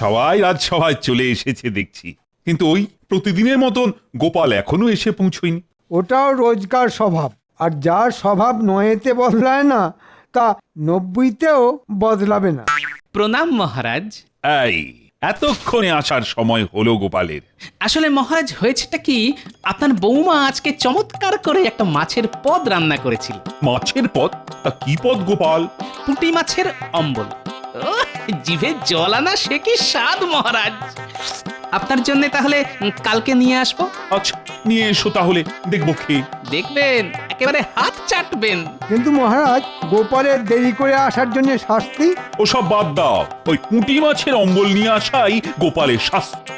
সবাই রাজসভায় চলে এসেছে দেখছি, কিন্তু ওই প্রতিদিনের মতন গোপাল এখনো এসে পৌঁছয়নি। ওটাও রোজকার স্বভাব, আর যার স্বভাব নয়েতে বদলায় না তা 90তেও বদলাবে না। প্রণাম মহারাজ। এই এতক্ষণে আসার সময় হলো গোপালের। আসলে মহারাজ হয়েছেটা কি, আপনার বৌমা আজকে চমৎকার করে একটা মাছের পদ রান্না করেছিল। মাছের পদ? তা কি পদ গোপাল? পুঁটি মাছের অম্বল। ওহ, জিভে জল আনা সে কি স্বাদ মহারাজ। আপনার জন্য তাহলে কালকে নিয়ে আসবো। আচ্ছা নিয়ে এসো তাহলে, দেখবো খেয়ে। দেখবেন একেবারে হাত চাটবেন। কিন্তু মহারাজ, গোপালের দেরি করে আসার জন্য শাস্তি? ওসব বাদ দাও, ওই পুঁটি মাছের অম্বল নিয়ে আসাই গোপালের শাস্তি।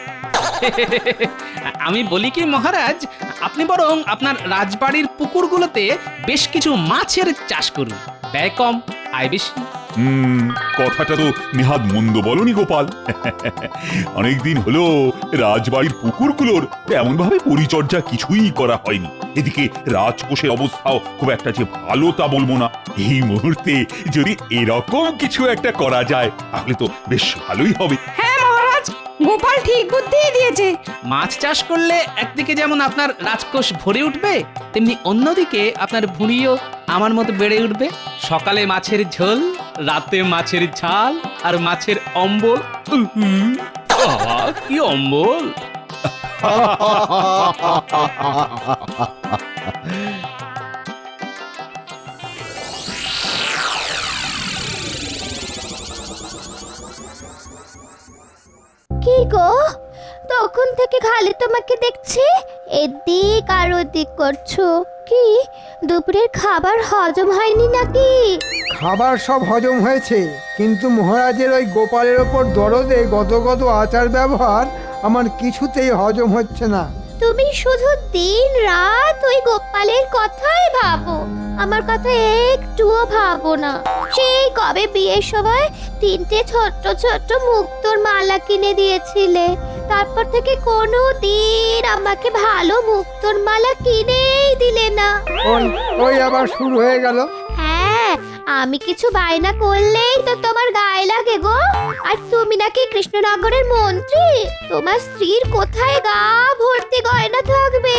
আমি বলি কি মহারাজ, আপনি বরং আপনার রাজবাড়ির পুকুরগুলোতে বেশ কিছু মাছের চাষ করুন, ব্যয় কম আয় বেশি। কথাটা তো নেহাত মন্দ বলনি গোপাল। অনেকদিন হলো রাজবাড়ির পুকুরগুলোর এমন ভাবে পরিচর্যা কিছুই করা হয়নি। এদিকে রাজকোষের অবস্থাও খুব একটা যে ভালো তা বলবো না। এই মুহূর্তে যদি এরকম কিছু একটা করা যায় তাহলে তো বেশ ভালোই হবে। হ্যাঁ মহারাজ, গোপাল ঠিক বুদ্ধি দিয়েছে। মাছ চাষ করলে একদিকে যেমন আপনার রাজকোষ ভরে উঠবে, তেমনি অন্যদিকে আপনার ভুঁড়িও আমার মতো বেড়ে উঠবে। সকালে মাছের ঝোল, রাতে মাছের ঝাল, আর মাছের অম্বল। বাবা, কি অম্বল! কি গো, তখন থেকে খালি তোমাকে দেখছি এদিক আর ওদিক করছো। কি দুপুরের খাবার হজম হয়নি নাকি? খাবার সব হজম হয়েছে, কিন্তু মহারাজের ওই গোপালের ওপর দরদে গত আচার ব্যবহার আমার কিছুতেই হজম হচ্ছে না। তুমি শুধু দিন রাত ওই গোপালের কথাই ভাবো, আমার কথা একটুও ভাবো না। সেই কবে বিয়ের সময় 3টে ছোট্ট ছোট্ট মুক্তোর মালা কিনে দিয়েছিলে, তারপর থেকে কোনো দিন আমাকে ভালো মুক্তোর মালা কিনেই দিলে না। ওই আবার শুরু হয়ে গেল। হ্যাঁ, আমি কিছু বায়না করলেই তো তোমার গায়ে লাগে গো। আর তুমি নাকি কৃষ্ণনগরের মন্ত্রী, তোমার স্ত্রীর কোথায় গা ভর্তি গয়না থাকবে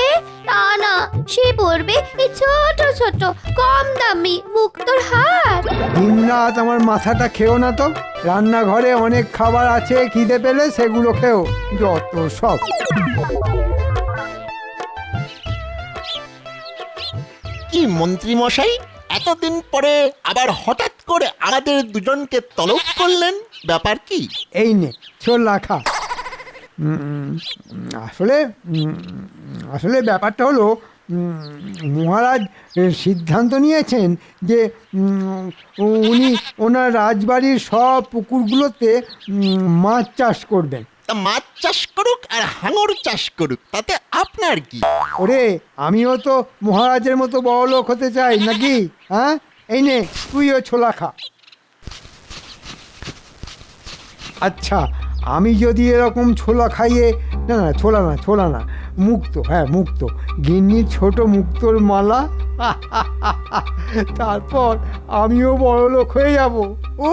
তা না, সে পরবে এই ছোট ছোট কম দামি মুক্তোর হার। দিনরাত আমার মাথাটা খেও না তো। রান্নাঘরে অনেক খাবার আছে, খিদে পেলে সেগুলো খেও। যত সব। কি মন্ত্রী মশাই, এতদিন পরে আবার হঠাৎ করে আমাদের দুজনকে তলব করলেন, ব্যাপার কি? এই নে ছোলা খা। আসলে আসলে ব্যাপারটা হলো, মহারাজ সিদ্ধান্ত নিয়েছেন যে উনি ওনার রাজবাড়ির সব পুকুরগুলোতে মাছ চাষ করবেন। তা মাছ চাষ করুক আর হাঙর চাষ করুক, তাতে আপনার কি? ওরে, আমিও তো মহারাজের মতো বড় লোক হতে চাই নাকি? হ্যাঁ, এই নে তুইও ছোলা খা। আচ্ছা, আমি যদি এরকম ছোলা খাইয়ে, না না ছোলা না মুক্তো, হ্যাঁ মুক্তো, গিন্নির ছোট মুক্তোর মালা, তারপর আমিও বড় লোক হয়ে যাব। ও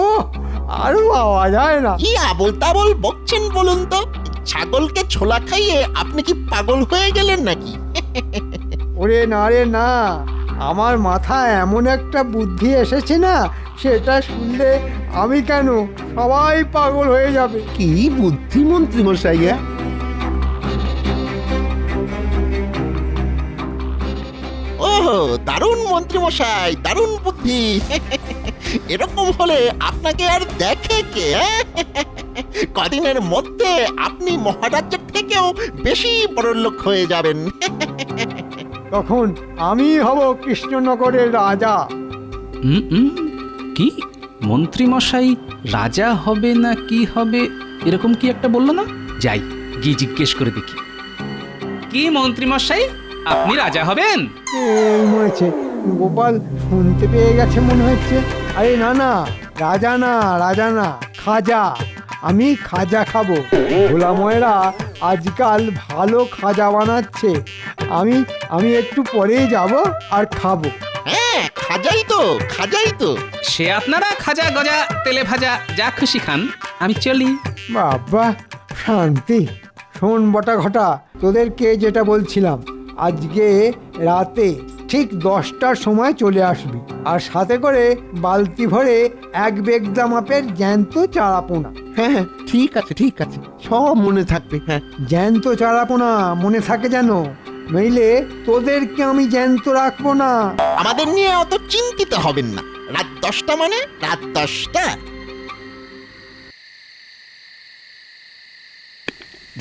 আর পাওয়া যায় না। কি আবল তাবল বকছেন বলুন তো? ছাগলকে ছোলা খাইয়ে আপনি কি পাগল হয়ে গেলেন নাকি? ওরে না রে না, আমার মাথায় এমন একটা বুদ্ধি এসেছে না, সেটা শুনলে আমি কেন সবাই পাগল হয়ে যাবে। কি বুদ্ধি মন্ত্রী মশাইয়া? ওহো, দারুণ মন্ত্রী মশাই, দারুণ বুদ্ধি। এরকম হলে আপনাকে আর দেখে কে? কদিনের মধ্যে আপনি মহারাজের থেকেও বেশি বড়লোক হয়ে যাবেন। তখন আমি হব কৃষ্ণনগরের রাজা। কি মন্ত্রী মশাই রাজা হবে না কি হবে, এরকম কি একটা বললো না? যাই গিয়ে জিজ্ঞেস করে দেখি। কি মন্ত্রী মশাই, আপনি রাজা হবেন? এই মরেছে, গোপাল শুনতে পেয়ে গেছে মনে হচ্ছে। আরে না না, রাজা না খাজা। আমি খাজা খাবো। ভোলাময়েরা আজকাল ভালো খাজা বানাচ্ছে। আমি একটু পরেই যাব আর খাবো। হ্যাঁ খাজাই তো সে আপনারা খাজা গজা তেলে ভাজা যা খুশি খান, আমি চলি। বাবা শান্তি। শোন বটা ঘটা, তোদেরকে যেটা বলছিলাম, আজকে রাতে ঠিক 10টার সময় চলে আসবি, আর সাথে করে বালতি ভরে এক বেগদা মাপের জ্যান্ত চারাপোনা। হ্যাঁ হ্যাঁ ঠিক আছে সব মনে থাকবে। হ্যাঁ জ্যান্ত চারাপোনা মনে থাকে যেন, নইলে তোদেরকে আমি জ্যান্ত রাখবো না। আমাদের নিয়ে অত চিন্তিত হবেন না। রাত 10টা মানে রাত 10টা।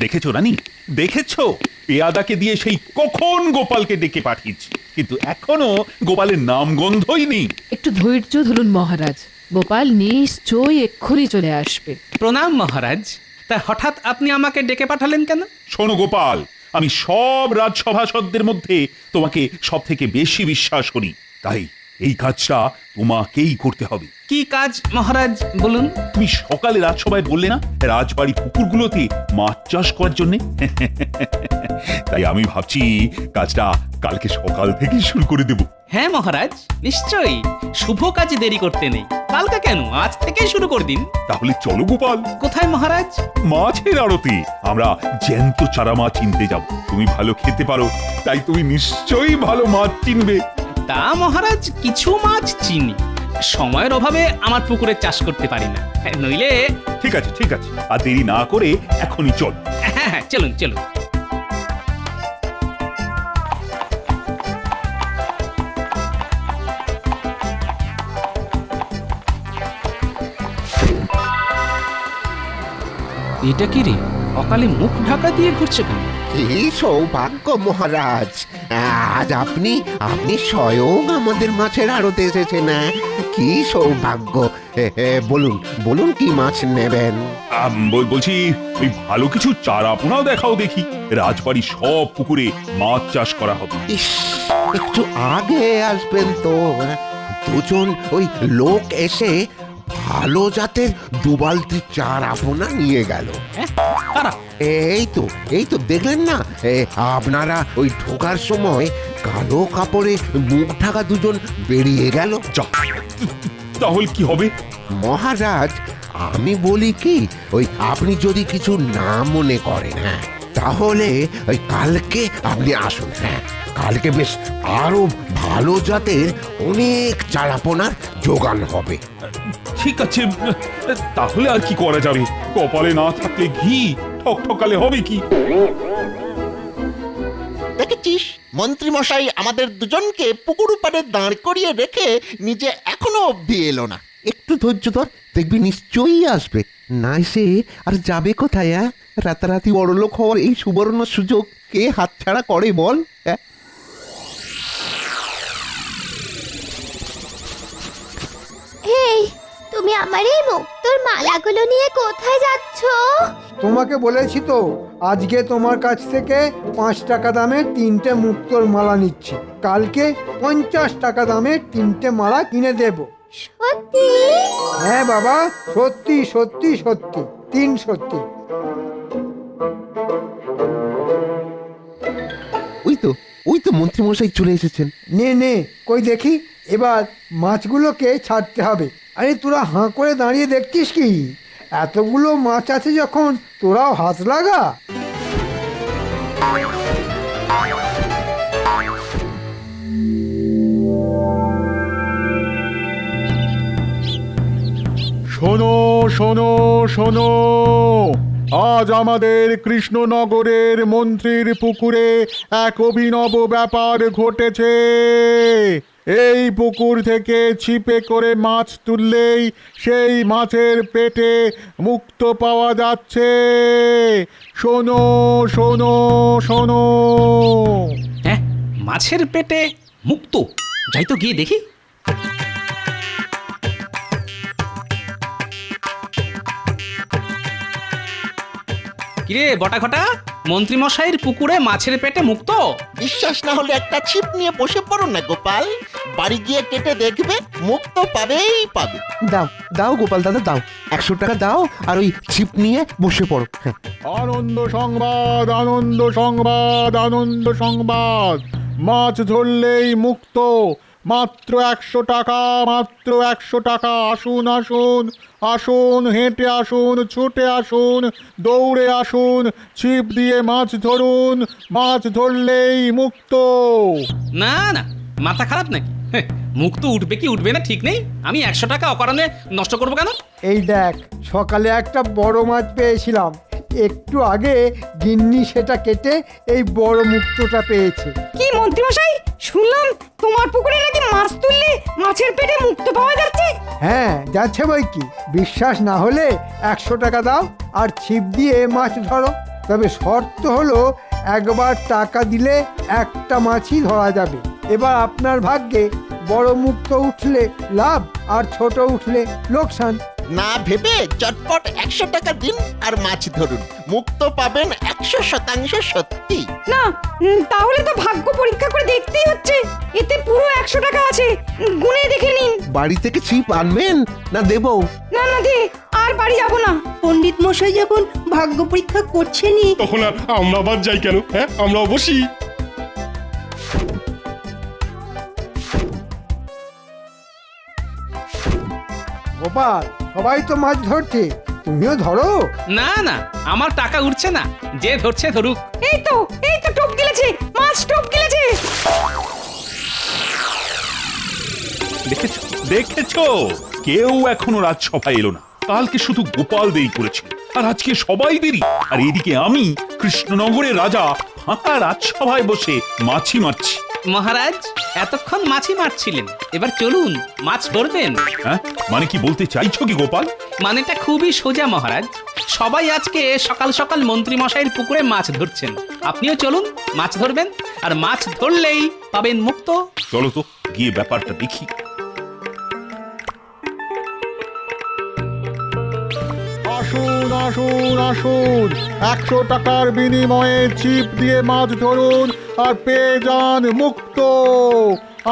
দেখেছো রানী, দেখেছো? পেয়াদাকে দিয়ে সেই কখন গোপালকে ডেকে পাঠিয়েছি, কিন্তু এখনো গোপালের নাম গন্ধই নেই। একটু ধৈর্য ধরুন মহারাজ, গোপাল নিশ্চয়ই এক্ষুনি চলে আসবে। প্রণাম মহারাজ। তা হঠাৎ আপনি আমাকে ডেকে পাঠালেন কেন? শোনো গোপাল, আমি সব রাজসভাসদদের মধ্যে তোমাকে সব থেকে বেশি বিশ্বাস করি, তাই এই কাজটা তোমাকেই করতে হবে। কি কাজ মহারাজ বলুন? তুমি সকালে রাজসভায় বললে না রাজবাড়ি পুকুরগুলোতে মাছ চাষ করার জন্য, তাই আমি ভাবছি কাজটা কালকে সকাল থেকে শুরু করে দেব। হ্যাঁ মহারাজ, নিশ্চয়ই। শুভ কাজে দেরি করতে নেই, কালকে কেন, আজ থেকেই শুরু করে দিন। তাহলে চলো গোপাল। কোথায় মহারাজ? মাছের আড়তে আমরা জ্যান্ত চারা মাছ চিনতে যাব। তুমি ভালো খেতে পারো, তাই তুমি নিশ্চয়ই ভালো মাছ চিনবে। তা মহারাজ, কিছু মাছ চিনি, সময়ের অভাবে আমার পুকুরে চাষ করতে পারি না, নইলে। ঠিক আছে আর দেরি না করে এখনই চল। হ্যাঁ চলুন। এটা কি রে, অকালে মুখ ঢাকা দিয়ে ঘুরছে কেন? কি সৌভাগ্য মহারাজ, আজ আপনি স্বয়ং আমাদের মাছের আড়তে এসেছেন। কি সৌভাগ্য। বলুন কি মাছ নেবেন? বলছি ওই ভালো কিছু চারাপোনাও দেখাও দেখি। রাজবাড়ি সব পুকুরে মাছ চাষ করা হবে। ইস, একটু আগে আসবেন তো। দুজন ওই লোক এসে ভালো জাতের 2 বালতি চারাপোনা নিয়ে গেল। কারা? এই তো দেখলেন না, আপনারা ওই ঢোকার সময় কালো কাপড়ে মুখ ঢাকা দুজন বেরিয়ে গেল। যা, তাহলে কি হবে? মহারাজ, আমি বলি কি, ওই আপনি যদি কিছু না মনে করেন, হ্যাঁ, তাহলে ওই কালকে আপনি আসুন। হ্যাঁ, কালকে বেশ আরো ভালো জাতের অনেক চারাপোনার জোগান হবে। ঠিক আছে, তাহলে আর কি করা যাবে? কপালে না থাকলে ঘি, ঠকঠকালে হবে কি? দেখেছিস, মন্ত্রী মশাই আমাদের দুজনকে পুকুর পাড়ে দাঁড় করিয়ে রেখে নিজে এখনো অবধি এলো না। একটু ধৈর্য ধর, দেখবি নিশ্চয়ই আসবে। না এসে আর যাবে কোথায়? রাতারাতি বড়লোক হওয়ার এই সুবর্ণ সুযোগ কে হাতছাড়া করে বল? এই, তুমি আমার এই মুক্তোর মালাগুলো নিয়ে কোথায় যাচ্ছ? তোমাকে বলেছি তো, আজকে তোমার কাছ থেকে 5 টাকা দামের 3টে মুক্তোর মালা নিচ্ছি, কালকে 50 টাকা দামের 3টে মালা কিনে দেব। সত্যি? হ্যাঁ বাবা, সত্যি 3 সত্যি। ওই তো মন্ত্রী মশাই চলে এসেছেন। নে কই দেখি, এবার মাছগুলোকে ছাড়তে হবে। আরে তোরা হাঁ করে দাঁড়িয়ে দেখছিস কি? এতগুলো মাছ আছে যখন, তোরাও হাত লাগা। শোনো শোনো শোনো, আজ আমাদের কৃষ্ণনগরের মন্ত্রীর পুকুরে এক অভিনব ব্যাপার ঘটেছে। এই পুকুর থেকে ছিপে করে মাছ তুললেই সেই মাছের পেটে মুক্তো পাওয়া যাচ্ছে। শোনো শোনো শোনো। হ্যাঁ, মাছের পেটে মুক্তো? যাই তো গিয়ে দেখি। কিরে বটা ঘটা, মন্ত্রী মশাইয়ের পুকুরে মাছের পেটে মুক্তো? বিশ্বাস না হলে একটা ছিপ নিয়ে বসে পড়ো না গোপাল, বাড়ি গিয়ে কেটে দেখবে, মুখ তো পাবেই পাবে। দাও গোপাল দাদা, দাও 100 টাকা দাও, আর ওই ছিপ নিয়ে বসে পড়ো। হ্যাঁ। আনন্দ সংবাদ, আনন্দ সংবাদ, আনন্দ সংবাদ। মাছ ধরলেই মুক্ত, মাত্র 100 টাকা, মাত্র 100 টাকা। আসুন আসুন আসুন, হেঁটে আসুন, ছুটে আসুন, দৌড়ে আসুন, ছিপ দিয়ে মাছ ধরুন, মাছ ধরলেই মুক্ত। না না, মাথা খারাপ নাকি? হেহ, মুখ তো উঠবে কি উঠবে না ঠিক নেই। আমি 100 টাকা অকারণে নষ্ট করবো কেন? এই দেখ, সকালে একটা বড় মাছ পেয়েছিলাম, একটু আগে গিন্নি সেটা কেটে এই বড় মুক্তটা পেয়েছে। কি মন্ত্রীমশাই, শুনলাম তোমার পুকুরে নাকি মাছ তুললে মাছের পেটে মুক্ত পাওয়া যাচ্ছে। হ্যাঁ, যাচ্ছে বই কি। বিশ্বাস না হলে 100 টাকা দাও আর ছিপ দিয়ে মাছ ধরো। তবে শর্ত হলো একবার টাকা দিলে একটা মাছই ধরা যাবে। এবার আপনার ভাগ্যে বড় মুক্ত উঠলে লাভ আর ছোট উঠলে লোকসান। না ভেবে চটপট 100 টাকা দিন আর মাছ ধরুন, মুক্ত পাবেন 100% সত্যি। না, তাহলে তো ভাগ্য পরীক্ষা করে দেখতেই হচ্ছে। এতে পুরো 100 টাকা আছে, গুনে দেখে নিন। বাড়ি থেকে ছিপ আনবেন না দেবো? না না দে, আর বাড়ি যাব না। পণ্ডিত মশাই যখন ভাগ্য পরীক্ষা করছেনই, তখন আর আমরা আবার যাই কেন? হ্যাঁ, আমরা অবশ্যই। গোপাল, সবাই তো মাছ ধরছে, তুমিও ধরো। না না, আমার টাকা উঠছে না। যে ধরছে ধরুক। এই তো টোপ গিলেছে, মাছ টোপ গিলেছে। দেখেছো দেখেছো, কেউ এখনো রাজসভায় এলো না। কালকে শুধু গোপাল দেরি করেছে, আর আজকে সবাই দেরি। আর এদিকে আমি কৃষ্ণনগরের রাজা ফাঁকা রাজসভায় বসে মাছি মারছি। মহারাজ, এতক্ষণ মাছি মারছিলেন, এবার চলুন মাছ ধরবেন। হ্যাঁ, মানে কি বলতে চাইছো কি গোপাল? মানেটা খুবই সোজা মহারাজ। সবাই আজকে সকাল সকাল মন্ত্রী মশাইয়ের পুকুরে মাছ ধরছেন, আপনিও চলুন মাছ ধরবেন। আর মাছ ধরলেই পাবেন মুক্ত। চলো তো গিয়ে ব্যাপারটা দেখি। আসুন আসুন আসুন, 100 টাকার বিনিময়ে ছিপ দিয়ে মাছ ধরুন আর পেয়ে যান মুক্ত।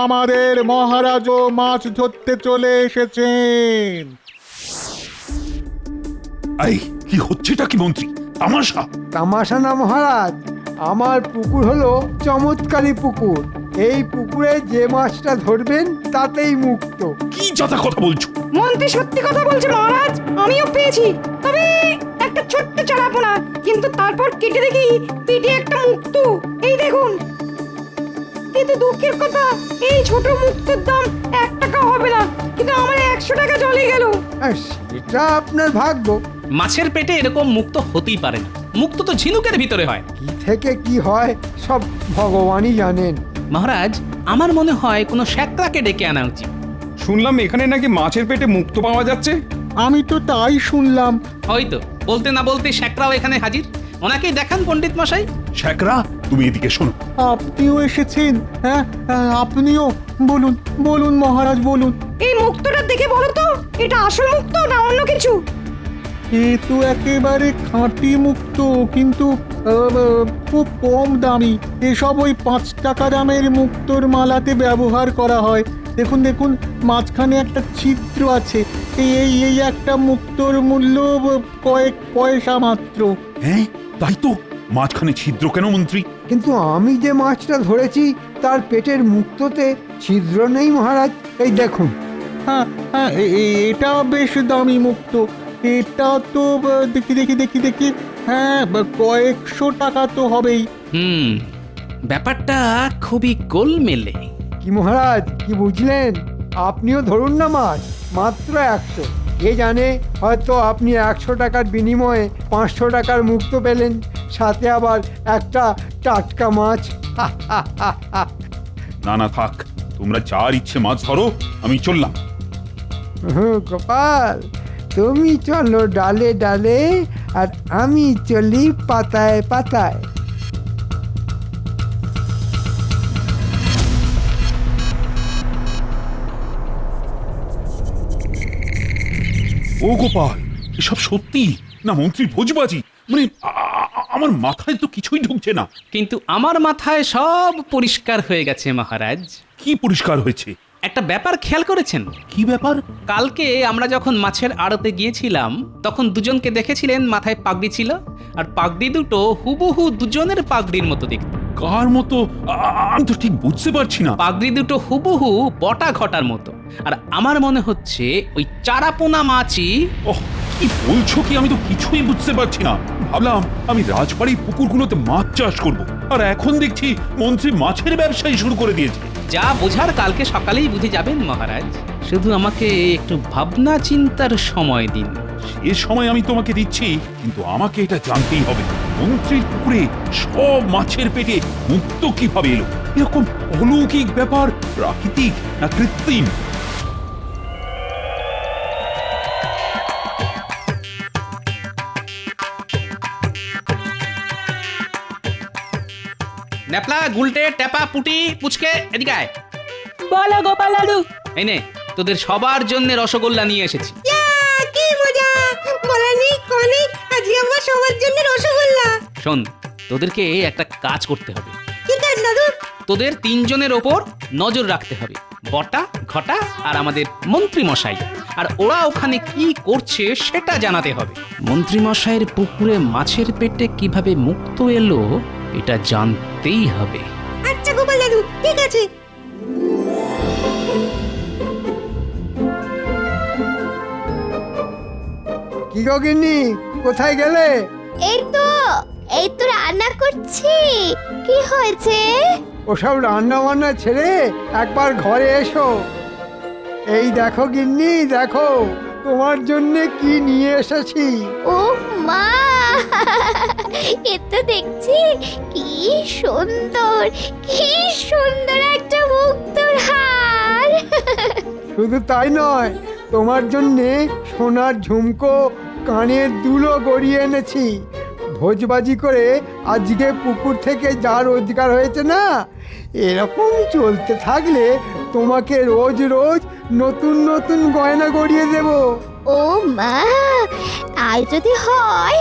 আমাদের মহারাজও মাছ ধরতে চলে এসেছেন। এই কি হচ্ছেটা কি মন্ত্রী? তামাশা? তামাশা না মহারাজ, আমার পুকুর হলো চমৎকারী পুকুর। এই পুকুরে যে মাছটা ধরবেন তাতেই মুক্ত। কি যথা কথা বলছো? মন্ত্রী সত্যি কথা বলছে মহারাজ, আমিও পেয়েছি। তবে একটা ছোট্ট চালাপোনা, কিন্তু তারপর কেটে দেখি পেটে একটা মুক্ত। এই দেখুন। কিন্তু দুঃখের কথা, এই ছোট মুক্তর দাম 1 টাকা হবে না, কিন্তু আমার 100 টাকা চলে গেল। আর সেটা আপনার ভাগ্য। মাছের পেটে এরকম মুক্ত হতেই পারে না। মুক্ত তো ঝিনুকের ভিতরে হয়। কি থেকে কি হয় সব ভগবানই জানেন। মহারাজ, আমার মনে হয় কোনো শ্যাকরাকে ডেকে আনা উচিত। শুনলাম এখানে নাকি মাছের পেটে মুক্ত পাওয়া যাচ্ছে। আমি তো তাই শুনলাম। হয়তো বলতে না বলতে শ্যাকরাও এখানে হাজির। ওনাকেই দেখান পণ্ডিত মশাই। শ্যাকরা, তুমি এদিকে শোনো। আপনিও এসেছেন? হ্যাঁ, আপনিও বলুন বলুন মহারাজ বলুন। এই মুক্তটা দেখে বলো তো, এটা আসল মুক্ত না অন্য কিছু? এ তো একেবারে খাঁটি মুক্ত, কিন্তু খুব কম দামি। এসব ওই 5 টাকা দামের মুক্তোর মালাতে ব্যবহার করা হয়। দেখুন দেখুন, মাঝখানে একটা ছিদ্র আছে। এই একটা মুক্তোর মূল্য কয়েক পয়সা মাত্র। হ্যাঁ, তাই তো। মাঝখানে ছিদ্র কেন মন্ত্রী? কিন্তু আমি যে মাছটা ধরেছি তার পেটের মুক্ততে ছিদ্র নেই মহারাজ। এই দেখুন। হ্যাঁ হ্যাঁ, এটা বেশ দামি মুক্ত। এটা তো দেখি দেখি দেখি দেখি, হ্যাঁ, কয়েকশো টাকা তো হবেই। ব্যাপারটা খুবই গোলমেলে। কি মহারাজ, কি বুঝলেন? আপনিও ধরুন না মাছ, মাত্র 100। কে জানে, হয়তো আপনি 100 টাকার বিনিময়ে 500 টাকার মুক্ত পেলেন, সাথে আবার একটা টাটকা মাছ। না না, থাক, তোমরা যার ইচ্ছে মাছ ধরো, আমি চললাম। গোপাল, তুমি চলো ডালে ডালে, আর আমি চলি পাতায় পাতায়। ও গোপাল, এসব সত্যি না মন্ত্রীর ভোজবাজি? মানে আমার মাথায় তো কিছুই ঢুকছে না। কিন্তু আমার মাথায় সব পরিষ্কার হয়ে গেছে মহারাজ। কি পরিষ্কার হয়েছে? একটা ব্যাপার খেয়াল করেছেন? কি ব্যাপার? কালকে আমরা যখন মাছের আড়তে গিয়েছিলাম, তখন দুজনকে দেখেছিলেন মাথায় পাগড়ি ছিল, আর পাগড়ি দুটো হুবহু দুজনের পাগড়ির মতো দেখতে। কার মতো আমি তো ঠিক বুঝতে পারছি না। পাগড়ি দুটো হুবহু বটা ঘটার মতো, আর আমার মনে হচ্ছে ওই চারাপোনা মাছই। ওহ, কি বলছো কি? আমি তো কিছুই বুঝতে পারছি না। ভাবলাম আমি রাজবাড়ির পুকুরগুলোতে মাছ চাষ করব, আর এখন দেখছি মন্ত্রী মাছের ব্যবসায়ী শুরু করে দিয়েছে। যা বোঝার কালকে সকালেই বুঝে যাবেন মহারাজ, শুধু আমাকে একটু ভাবনা চিন্তার সময় দিন। সে সময় আমি তোমাকে দিচ্ছি, কিন্তু আমাকে এটা জানতেই হবে মন্ত্রীর পুকুরে সব মাছের পেটে মুক্ত কিভাবে এলো? এরকম অলৌকিক ব্যাপার প্রাকৃতিক না কৃত্রিম? ন্যাপলা, গুলটে, টেপা, পুটি, পুচকে, এদিকে আয়। বলো গোপাল দাদু। এই নে, তোদের সবার জন্য রসগোল্লা নিয়ে এসেছি। কি মজা! বলানি কনে আজকে আমরা সবার জন্য রসগোল্লা। শোন, তোদেরকে একটা কাজ করতে হবে। কি কাজ দাদু? তোদের তিনজনের ওপর নজর রাখতে হবে, বটা, ঘটা আর আমাদের মন্ত্রী মশাই। আর ওরা ওখানে কি করছে সেটা জানাতে হবে। মন্ত্রী মশাইয়ের পুকুরে মাছের পেটে কিভাবে মুক্ত এলো এটা জানতেই হবে। আচ্ছা গোপাল দাদু, ঠিক আছে। কি গো গিন্নি, কোথায় গেলে? এই তো রান্না করছি। কি হয়েছে? ওসব রান্না বান্না ছেড়ে একবার ঘরে এসো। এই দেখো গিন্নি, দেখো তোমার জন্য কি নিয়ে এসেছি। ও মা, এ তো দেখছি কি সুন্দর, কি সুন্দর একটা মুক্তোর হার। শুধু তাই নয়, তোমার জন্যে সোনার ঝুমকো, কানের দুলও গড়িয়ে এনেছি। ভোজবাজি করে আজকে পুকুর থেকে যা রোজগার হয়েছে না, এরকম চলতে থাকলে তোমাকে রোজ রোজ নতুন নতুন গয়না গড়িয়ে দেব। ও মা, আর যদি হয়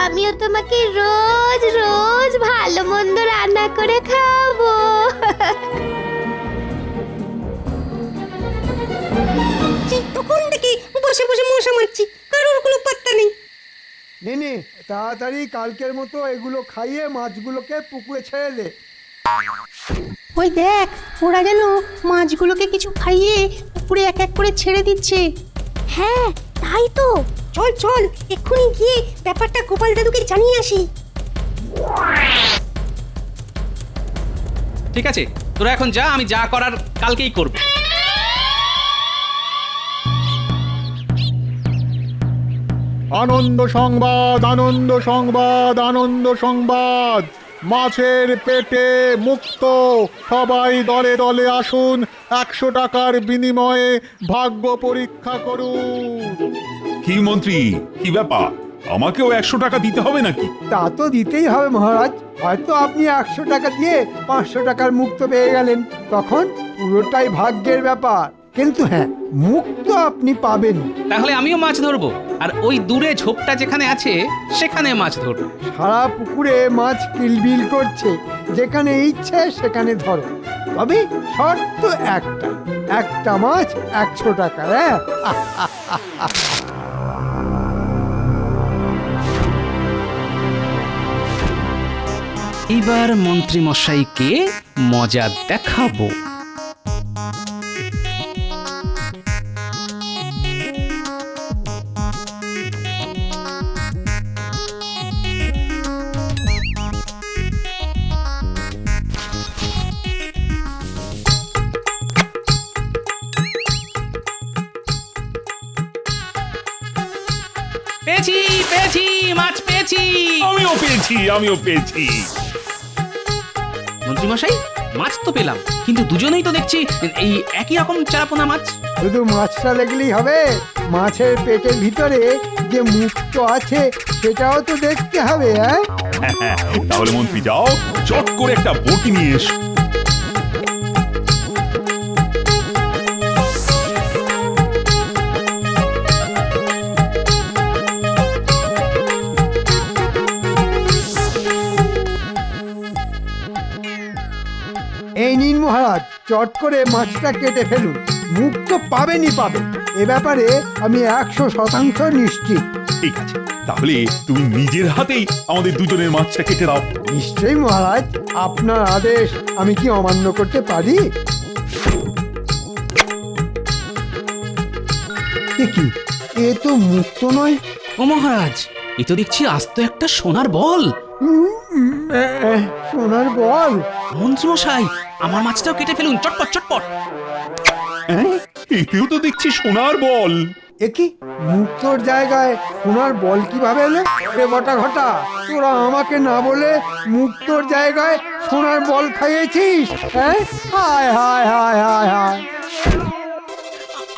আমিও তোমাকে রোজ রোজ ভালো মন্দ রান্না করে খাবো। তখন থেকে বসে বসে মশা মারছি, কারোর কোনো পাত্তা নেই। নে তাড়াতাড়ি কালকের মতো এগুলো খাইয়ে মাছগুলোকে পুকুরে ছেড়ে দে। ওই দেখ, ওরা যেন মাছগুলোকে কিছু খাইয়ে পুকুরে এক এক করে ছেড়ে দিচ্ছে। হ্যাঁ তাই তো। চল চল, এক্ষুনি গিয়ে ব্যাপারটা গোপাল দাদুকে জানিয়ে আসি। ঠিক আছে, তোরা এখন যা, আমি যা করার কালকেই করব। আনন্দ সংবাদ, আনন্দ সংবাদ, আনন্দ সংবাদ! মাছের পেটে মুক্ত! সবাই দলে দলে আসুন, 100 টাকার বিনিময়ে ভাগ্য পরীক্ষা করুন। কি মন্ত্রী, কি ব্যাপার? আমাকেও 100 টাকা দিতে হবে নাকি? তা তো দিতেই হবে মহারাজ। হয়তো আপনি 100 টাকা দিয়ে 500 টাকার মুক্ত পেয়ে গেলেন, তখন পুরোটাই ভাগ্যের ব্যাপার। কিন্তু হ্যাঁ, মুক্ত আপনি পাবেন। তাহলে আমিও মাছ ধরবো, আর ওই দূরে ঝোপটা যেখানে আছে সেখানে মাছ ধরবো। সারা পুকুরে মাছ কিলবিল করছে, যেখানে ইচ্ছে সেখানে ধরো। তবে শর্ত একটা মাছ 100 টাকা। হ্যাঁ, এইবার মন্ত্রী মশাইকে মজা দেখাবো। পেয়েছি পেয়েছি, মাছ পেয়েছি। আমিও পেয়েছি। মন্ত্রী মশাই, মাছ তো পেলাম, কিন্তু দুজনেই তো দেখছি এই একই রকম চারাপোনা মাছ। শুধু মাছটা দেখলেই হবে, মাছের পেটের ভিতরে যে মুক্ত আছে সেটাও তো দেখতে হবে। হ্যাঁ, তাহলে মন্ত্রী যাও, চট করে একটা বটি নিয়ে এসো। এই নিন মহারাজ, চট করে মাছটা কেটে ফেলুন। মুক্ত পাবেনই পাবেন, এ ব্যাপারে আমি 100% নিশ্চিত। ঠিক আছে, তাহলে তুমি নিজের হাতেই আমাদের দুজনের মাছটা কেটে দাও। নিশ্চয়ই মহারাজ, আপনার আদেশ আমি কি অমান্য করতে পারি? এ কি, এ তো মুক্ত নয়। ও মহারাজ, এ তো দেখছি আস্ত একটা সোনার বল। সোনার বল? মন্ত্রী মশাই, আমার মাছটাও কেটে ফেলুন, চটপট চটপট। হ্যাঁ, এতেও তো দেখছি সোনার বল। এ কি, মুক্তর জায়গায় সোনার বল কিভাবে এলো? রে বটা ঘটা, তোরা আমাকে না বলে মুক্তর জায়গায় সোনার বল খাইয়েছিস? হ্যাঁ, হায় হায় হায় হায় হায়।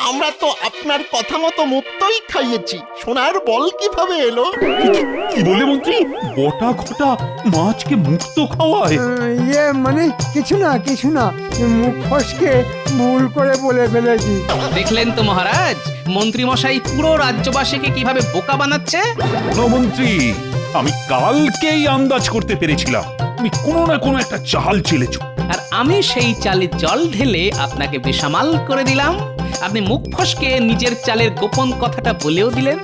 আমরা তো আপনার কথা মতো মুক্তই খাইয়েছি, সোনার বল কিভাবে এলো? কি বলে মন্ত্রী? বটা ঘটা মাছকে মুক্ত খাওয়ায়? ইয়ে মানে কিছু না, মুখ ফসকে ভুল করে বলে ফেলেছি। দেখলেন তো মহারাজ, মন্ত্রী মশাই পুরো রাজ্যবাসীকে কিভাবে বোকা বানাচ্ছে। মন্ত্রী, আমি কালকেই আন্দাজ করতে পেরেছিলাম তুমি কোনো না কোনো একটা চাল চেলেছো। আর আমি সেই চালে জল ঢেলে আপনাকে বেসামাল করে দিলাম। আপনি মুখ ফসকে নিজের চালের গোপন কথাটা বলেও দিলেন।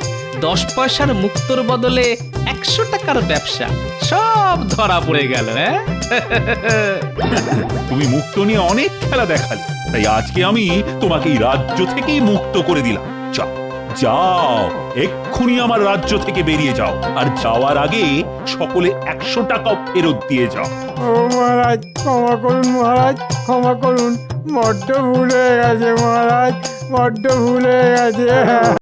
10 পয়সার মুক্তর বদলে 100 টাকার ব্যবসা, সব ধরা পড়ে গেল। হ্যাঁ, তুমি মুক্ত নিয়ে অনেক খেলা দেখালে, তাই আজকে আমি তোমাকে এই রাজ্য থেকেই মুক্ত করে দিলাম। যাও, এক্ষুনি আমার রাজ্য থেকে বেরিয়ে যাও, আর যাওয়ার আগে সকলে 100 টাকাও ফেরত দিয়ে যাও। ও মহারাজ, ক্ষমা করুন মহারাজ, ক্ষমা করুন, বড্ড ভুল হয়ে গেছে মহারাজ, বড্ড ভুল হয়ে গেছে।